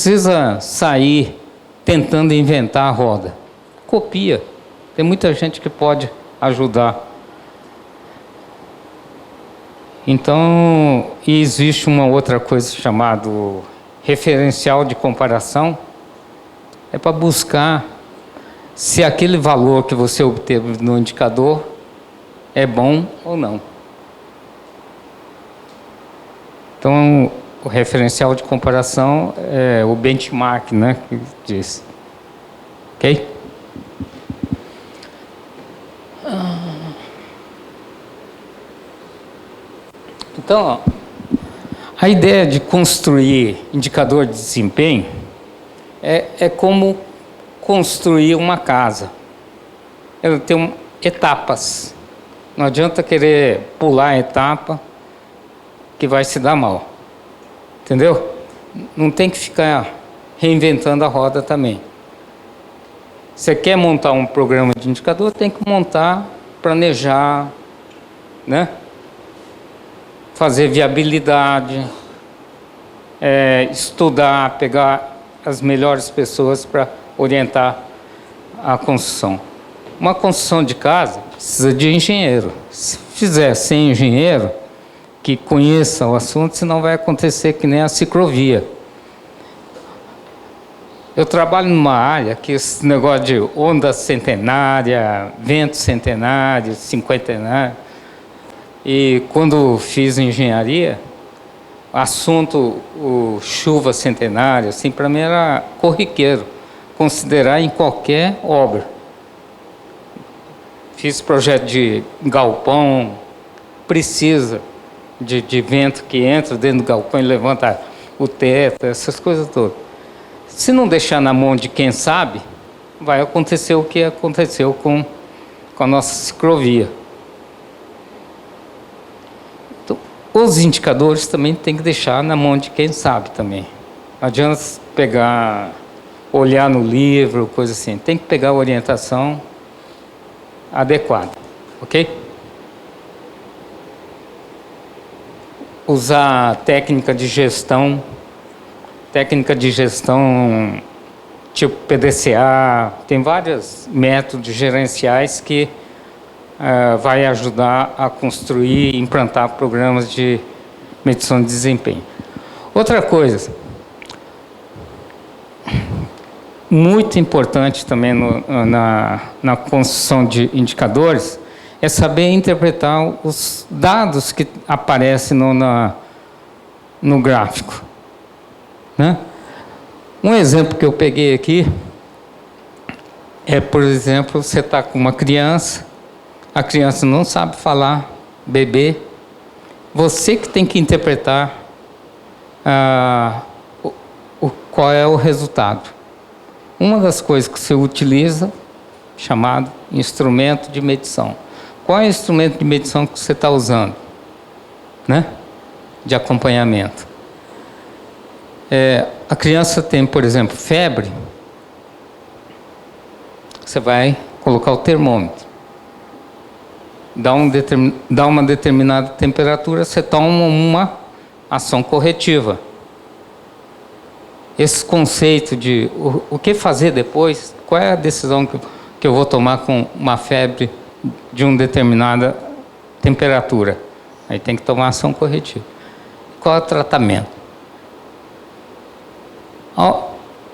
precisa sair tentando inventar a roda. Copia. Tem muita gente que pode ajudar. Então, existe uma outra coisa chamada referencial de comparação. É para buscar se aquele valor que você obteve no indicador é bom ou não. Então, o referencial de comparação é o benchmark, né, que diz. Ok? Então, ó, a ideia de construir indicador de desempenho é como construir uma casa. Ela tem etapas. Não adianta querer pular a etapa que vai se dar mal. Entendeu? Não tem que ficar reinventando a roda também. Você quer montar um programa de indicador, tem que montar, planejar, né? Fazer viabilidade, estudar, pegar as melhores pessoas para orientar a construção. Uma construção de casa precisa de engenheiro. Se fizer sem engenheiro que conheça o assunto, senão vai acontecer que nem a ciclovia. Eu trabalho numa área que esse negócio de onda centenária, vento centenário, cinquentenário. E quando fiz engenharia, assunto chuva centenária, assim, para mim era corriqueiro, considerar em qualquer obra. Fiz projeto de galpão, precisa de vento que entra dentro do galpão e levanta o teto, essas coisas todas. Se não deixar na mão de quem sabe, vai acontecer o que aconteceu com a nossa ciclovia. Então, os indicadores também tem que deixar na mão de quem sabe também. Não adianta pegar, olhar no livro, coisa assim. Tem que pegar a orientação adequada, ok? Usar técnica de gestão tipo PDCA, tem vários métodos gerenciais que vai ajudar a construir e implantar programas de medição de desempenho. Outra coisa, muito importante também na construção de indicadores, é saber interpretar os dados que aparecem no gráfico. Né? Um exemplo que eu peguei aqui é, por exemplo, você está com uma criança, a criança não sabe falar, bebê, você que tem que interpretar qual é o resultado. Uma das coisas que você utiliza, chamado instrumento de medição. Qual é o instrumento de medição que você está usando? Né? De acompanhamento. A criança tem, por exemplo, febre, você vai colocar o termômetro. Dá uma determinada temperatura, você toma uma ação corretiva. Esse conceito de o que fazer depois, qual é a decisão que eu vou tomar com uma febre de uma determinada temperatura? Aí tem que tomar ação corretiva. Qual é o tratamento?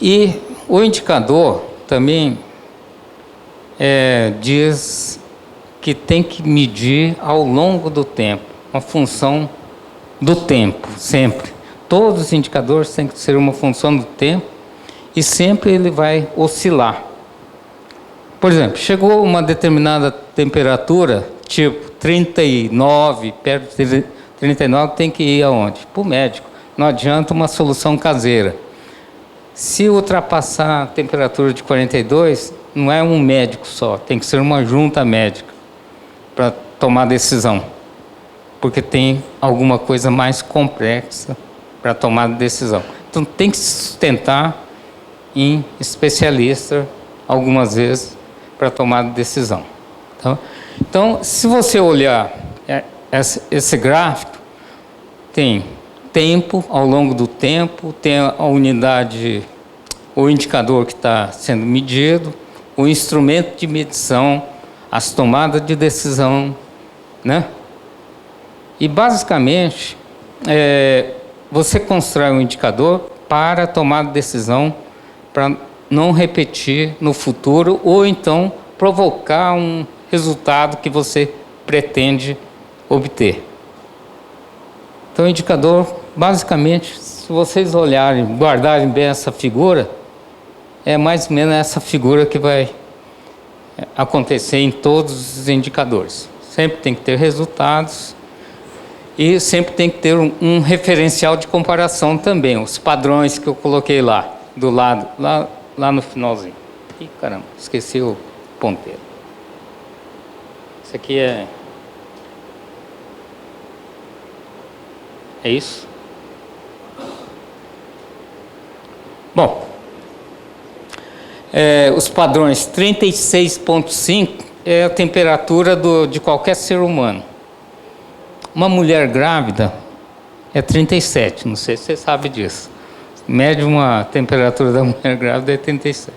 E o indicador também diz que tem que medir ao longo do tempo, uma função do tempo, sempre. Todos os indicadores têm que ser uma função do tempo e sempre ele vai oscilar. Por exemplo, chegou uma determinada temperatura, tipo 39, perto de 39, tem que ir aonde? Para o médico. Não adianta uma solução caseira. Se ultrapassar a temperatura de 42, não é um médico só, tem que ser uma junta médica para tomar decisão, porque tem alguma coisa mais complexa para tomar decisão. Então tem que se sustentar em especialista algumas vezes para tomar decisão. Então, se você olhar esse gráfico, tem tempo, ao longo do tempo, tem a unidade, o indicador que está sendo medido, o instrumento de medição, as tomadas de decisão, né? E, basicamente, você constrói um indicador para tomar decisão, para não repetir no futuro, ou então provocar um resultado que você pretende obter. Então, o indicador, basicamente, se vocês olharem, guardarem bem essa figura, é mais ou menos essa figura que vai acontecer em todos os indicadores. Sempre tem que ter resultados e sempre tem que ter um referencial de comparação também, os padrões que eu coloquei lá, do lado, lá no finalzinho. Ih, caramba, esqueci o ponteiro. Isso aqui é isso? Bom, os padrões 36,5 é a temperatura de qualquer ser humano. Uma mulher grávida é 37, não sei se você sabe disso. Média, uma temperatura da mulher grávida é 37.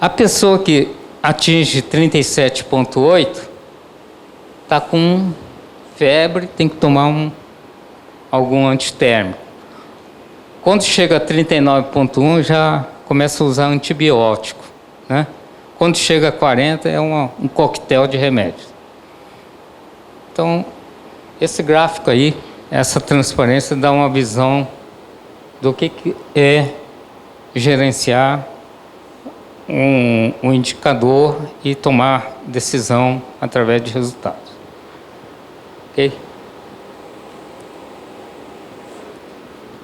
A pessoa que atinge 37,8 está com febre, tem que tomar algum antitérmico. Quando chega a 39,1 já começa a usar antibiótico, né? Quando chega a 40 é um coquetel de remédios. Então, esse gráfico aí, essa transparência dá uma visão do que é gerenciar um indicador e tomar decisão através de resultados. Ok?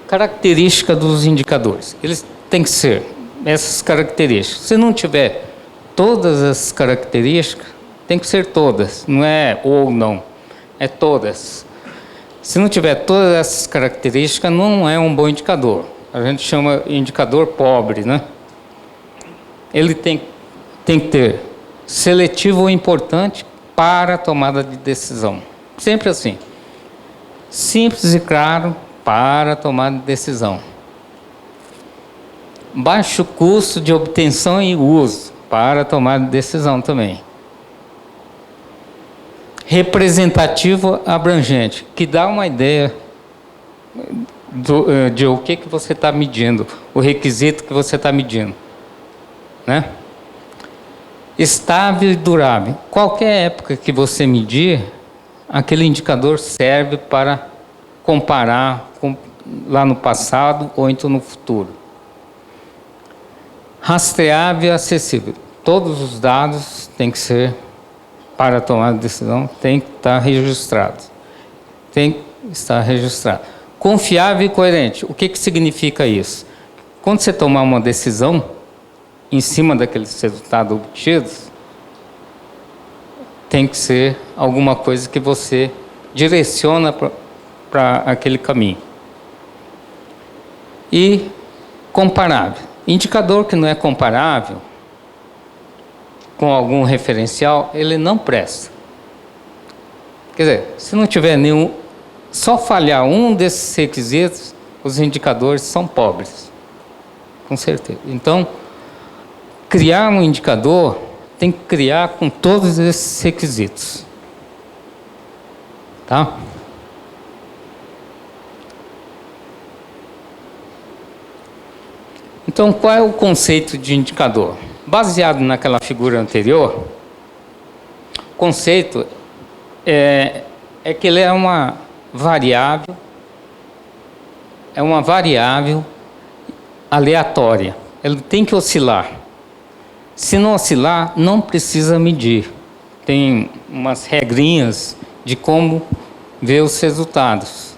Característica dos indicadores. Eles têm que ser essas características. Se não tiver todas as características, tem que ser todas. Não é ou não, é todas. Se não tiver todas essas características, não é um bom indicador. A gente chama indicador pobre, né? Ele tem que ter seletivo ou importante para a tomada de decisão. Sempre assim. Simples e claro para a tomada de decisão. Baixo custo de obtenção e uso para a tomada de decisão também. Representativo abrangente, que dá uma ideia de o que você está medindo, o requisito que você está medindo, né? Estável e durável. Qualquer época que você medir, aquele indicador serve para comparar lá no passado ou então no futuro. Rastreável e acessível. Todos os dados têm que ser, para tomar decisão, tem que estar registrado. Tem que estar registrado. Confiável e coerente. O que significa isso? Quando você tomar uma decisão em cima daqueles resultados obtidos, tem que ser alguma coisa que você direciona para aquele caminho. E comparável. Indicador que não é comparável com algum referencial, ele não presta. Quer dizer, se não tiver nenhum, só falhar um desses requisitos, os indicadores são pobres, com certeza. Então, criar um indicador tem que criar com todos esses requisitos, tá? Então, qual é o conceito de indicador? Baseado naquela figura anterior, o conceito é que ele é uma variável aleatória. Ele tem que oscilar. Se não oscilar, não precisa medir. Tem umas regrinhas de como ver os resultados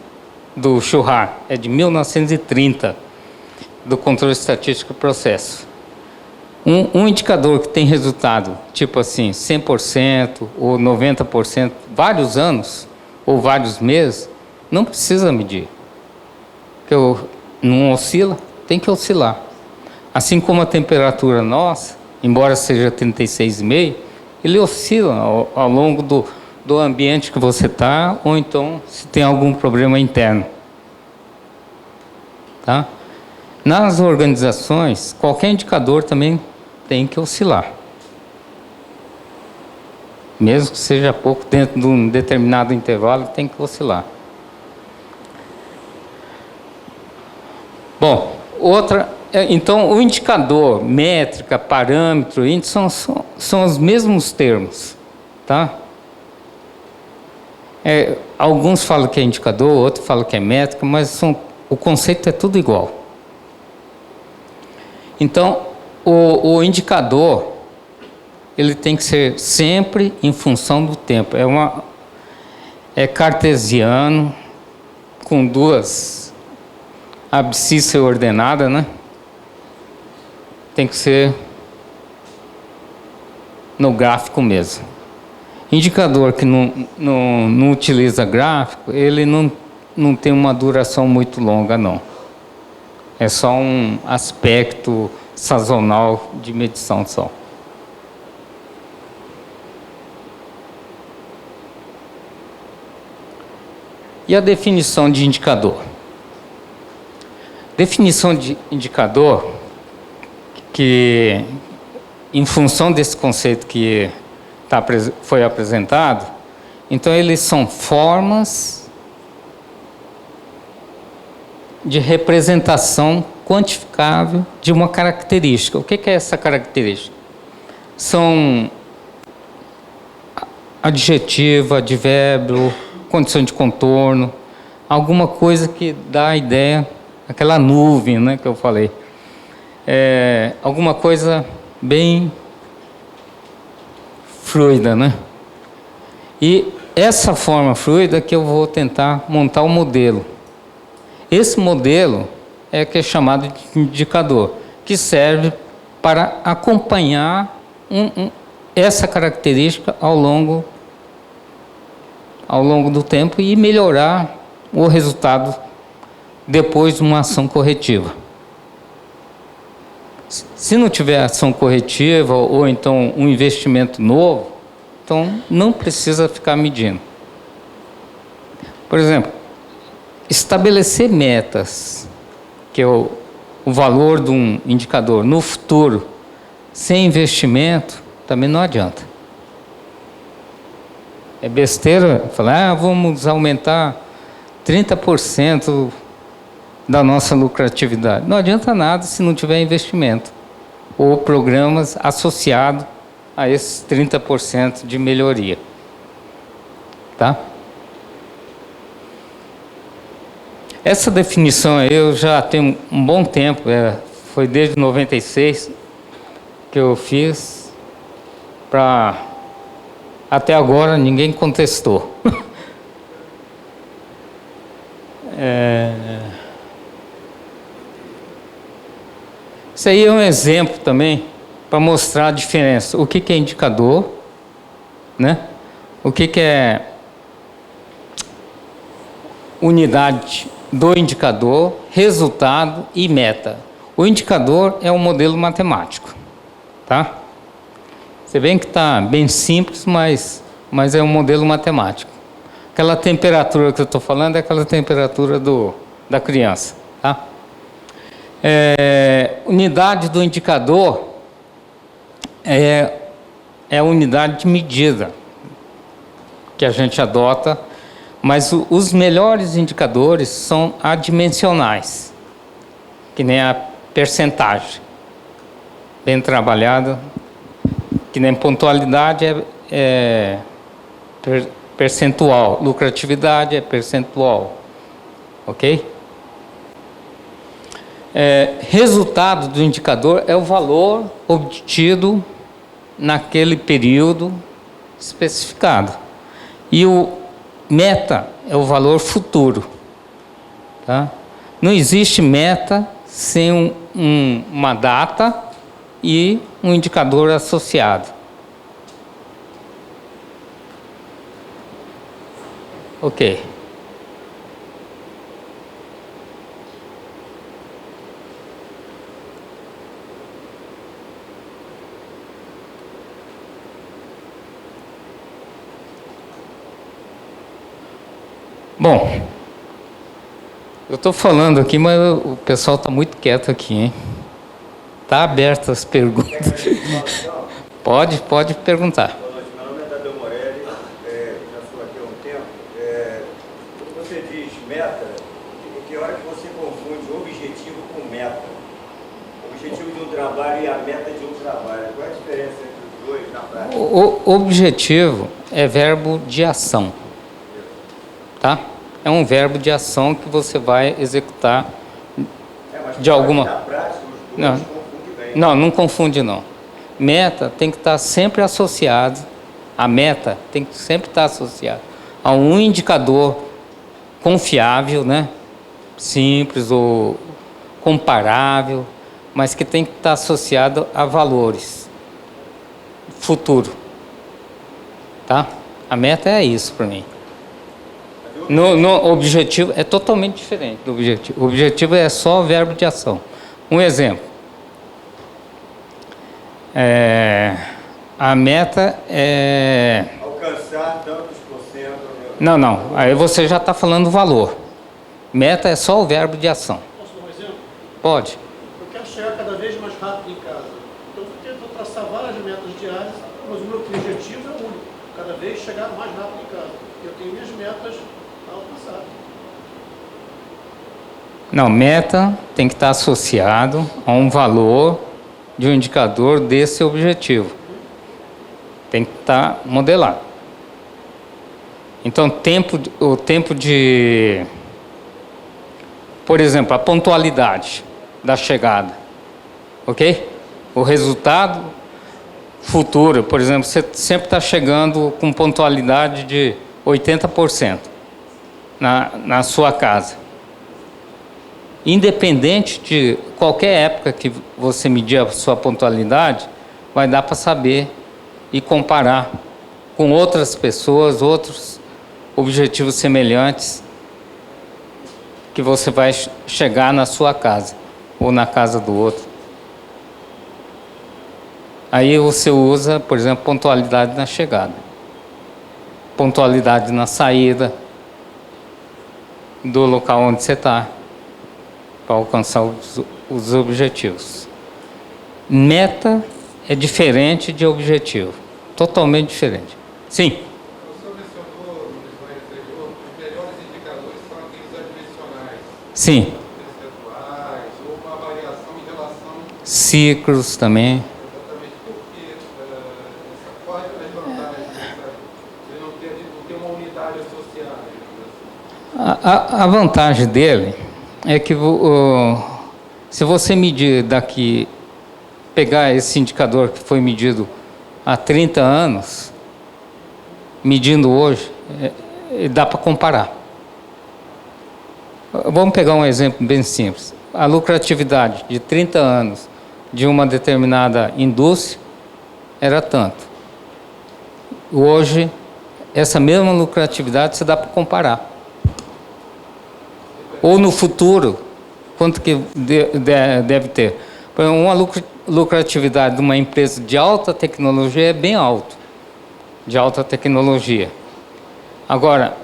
do Shulhar. É de 1930, do controle estatístico do processo. Um indicador que tem resultado, tipo assim, 100% ou 90%, vários anos ou vários meses, não precisa medir. Porque não oscila, tem que oscilar. Assim como a temperatura nossa, embora seja 36,5, ele oscila ao longo do ambiente que você está, ou então se tem algum problema interno. Tá? Nas organizações, qualquer indicador também tem que oscilar. Mesmo que seja pouco, dentro de um determinado intervalo, tem que oscilar. Bom, então o indicador, métrica, parâmetro, índice são os mesmos termos. Tá? Alguns falam que é indicador, outros falam que é métrica, mas o conceito é tudo igual. Então, o indicador, ele tem que ser sempre em função do tempo. É cartesiano, com duas abscissas ordenadas, né? Tem que ser no gráfico mesmo. Indicador que não utiliza gráfico, ele não tem uma duração muito longa, não. É só um aspecto sazonal de medição só. E a definição de indicador? Definição de indicador, que em função desse conceito que foi apresentado, então eles são formas de representação quantificável de uma característica. O que é essa característica? São adjetivo, advérbio, condição de contorno, alguma coisa que dá a ideia, aquela nuvem, né, que eu falei. Alguma coisa bem fluida, né? E essa forma fluida que eu vou tentar montar o modelo. Esse modelo é que é chamado de indicador, que serve para acompanhar essa característica ao longo do tempo e melhorar o resultado depois de uma ação corretiva. Se não tiver ação corretiva ou então um investimento novo, então não precisa ficar medindo. Por exemplo, estabelecer metas, que é o valor de um indicador no futuro, sem investimento, também não adianta. É besteira falar, vamos aumentar 30% da nossa lucratividade. Não adianta nada se não tiver investimento ou programas associados a esses 30% de melhoria. Tá? Essa definição eu já tenho um bom tempo, foi desde 96 que eu fiz, até agora ninguém contestou. Isso aí é um exemplo também para mostrar a diferença. O que é indicador, né? O que é unidade do indicador, resultado e meta. O indicador é um modelo matemático, tá? Você vê que está bem simples, mas é um modelo matemático. Aquela temperatura que eu estou falando é aquela temperatura da criança, tá? Unidade do indicador é a unidade de medida que a gente adota, mas os melhores indicadores são adimensionais, que nem a percentagem, bem trabalhada, que nem pontualidade é percentual, lucratividade é percentual, ok? Resultado do indicador é o valor obtido naquele período especificado. E o meta é o valor futuro. Tá? Não existe meta sem uma data e um indicador associado. Ok. Bom, eu estou falando aqui, mas o pessoal está muito quieto aqui, hein? Está aberto as perguntas. Pode perguntar. Boa noite, meu nome é Tadeu Morelli, já estou aqui há um tempo. Quando você diz meta, que hora que você confunde objetivo com meta? O objetivo de um trabalho e a meta de um trabalho. Qual é a diferença entre os dois na prática? O objetivo é verbo de ação, tá? É um verbo de ação que você vai executar Mas de alguma... Na prática, os dois Não. confundem bem. Não confunde não. Meta tem que estar sempre associado, a meta tem que sempre estar associada a um indicador confiável, né? Simples ou comparável, mas que tem que estar associado a valores futuro, tá? A meta é isso para mim. No objetivo é totalmente diferente do objetivo. O objetivo é só o verbo de ação. Um exemplo. A meta é... Alcançar tantos por cento. Não. Aí você já está falando valor. Meta é só o verbo de ação. Posso dar um exemplo? Pode. Eu quero chegar cada vez mais rápido em casa. Então eu tento traçar várias metas diárias, mas o meu objetivo é único. Cada vez chegar mais rápido em casa. Eu tenho minhas metas a alcançar. Não, meta tem que estar associado a um valor de um indicador desse objetivo. Tem que estar modelado. Então, o tempo de... Por exemplo, a pontualidade da chegada. Ok? O resultado futuro, por exemplo, você sempre está chegando com pontualidade de 80% na sua casa. Independente de qualquer época que você medir a sua pontualidade, vai dar para saber e comparar com outras pessoas, outros objetivos semelhantes que você vai chegar na sua casa ou na casa do outro. Aí você usa, por exemplo, pontualidade na chegada, pontualidade na saída do local onde você está, para alcançar os objetivos. Meta é diferente de objetivo, totalmente diferente. Sim. O senhor mencionou no slide anterior que os melhores indicadores são aqueles addicionais, Sim. percentuais, ou uma variação em relação Ciclos também. exatamente porque qual é a vantagem de não ter uma unidade associada, digamos assim? A vantagem dele é que se você medir daqui, pegar esse indicador que foi medido há 30 anos, medindo hoje, dá para comparar. Vamos pegar um exemplo bem simples. A lucratividade de 30 anos de uma determinada indústria era tanto. Hoje, essa mesma lucratividade se dá para comparar. Ou no futuro, quanto que deve ter? Uma lucratividade de uma empresa de alta tecnologia é bem alto, de alta tecnologia. Agora,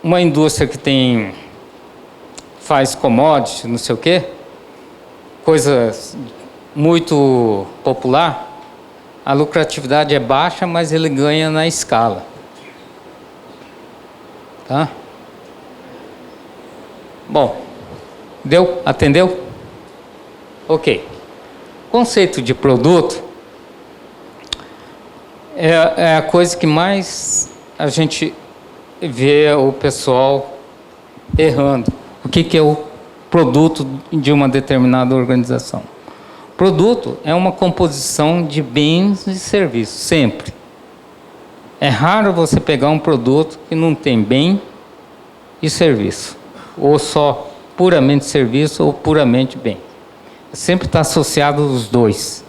uma indústria que faz commodity, não sei o quê, coisas muito popular, a lucratividade é baixa, mas ele ganha na escala. Tá? Bom, deu? Atendeu? Ok. Conceito de produto é a coisa que mais a gente vê o pessoal errando. O que é o produto de uma determinada organização? Produto é uma composição de bens e serviços, sempre. É raro você pegar um produto que não tem bem e serviço, ou só puramente serviço ou puramente bem. Sempre está associado os dois.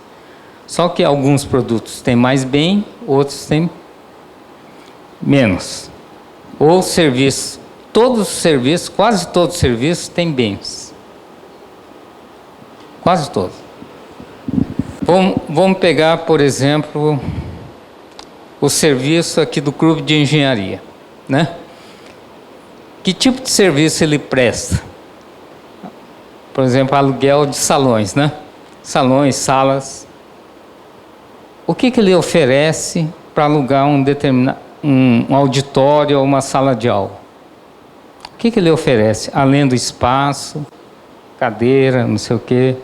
Só que alguns produtos têm mais bem, outros têm menos. Ou serviço. Todos os serviços, quase todos os serviços têm bens. Quase todos. Vamos pegar, por exemplo, o serviço aqui do clube de engenharia, né? Que tipo de serviço ele presta? Por exemplo, aluguel de salões, né? Salões, salas. O que ele oferece para alugar um auditório ou uma sala de aula? O que ele oferece? Além do espaço, cadeira, não sei o quê.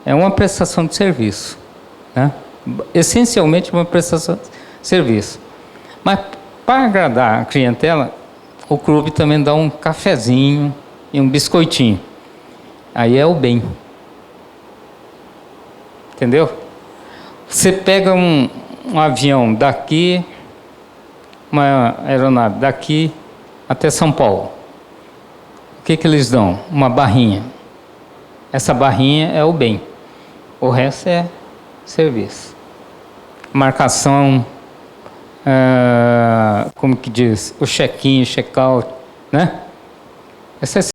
É uma prestação de serviço, né? Essencialmente uma prestação de serviço. Mas para agradar a clientela, o clube também dá um cafezinho e um biscoitinho. Aí é o bem. Entendeu? Você pega um avião daqui, uma aeronave daqui até São Paulo. O que eles dão? Uma barrinha. Essa barrinha é o bem. O resto é serviço. Marcação, como que diz? O check-in, check-out, né? Esse é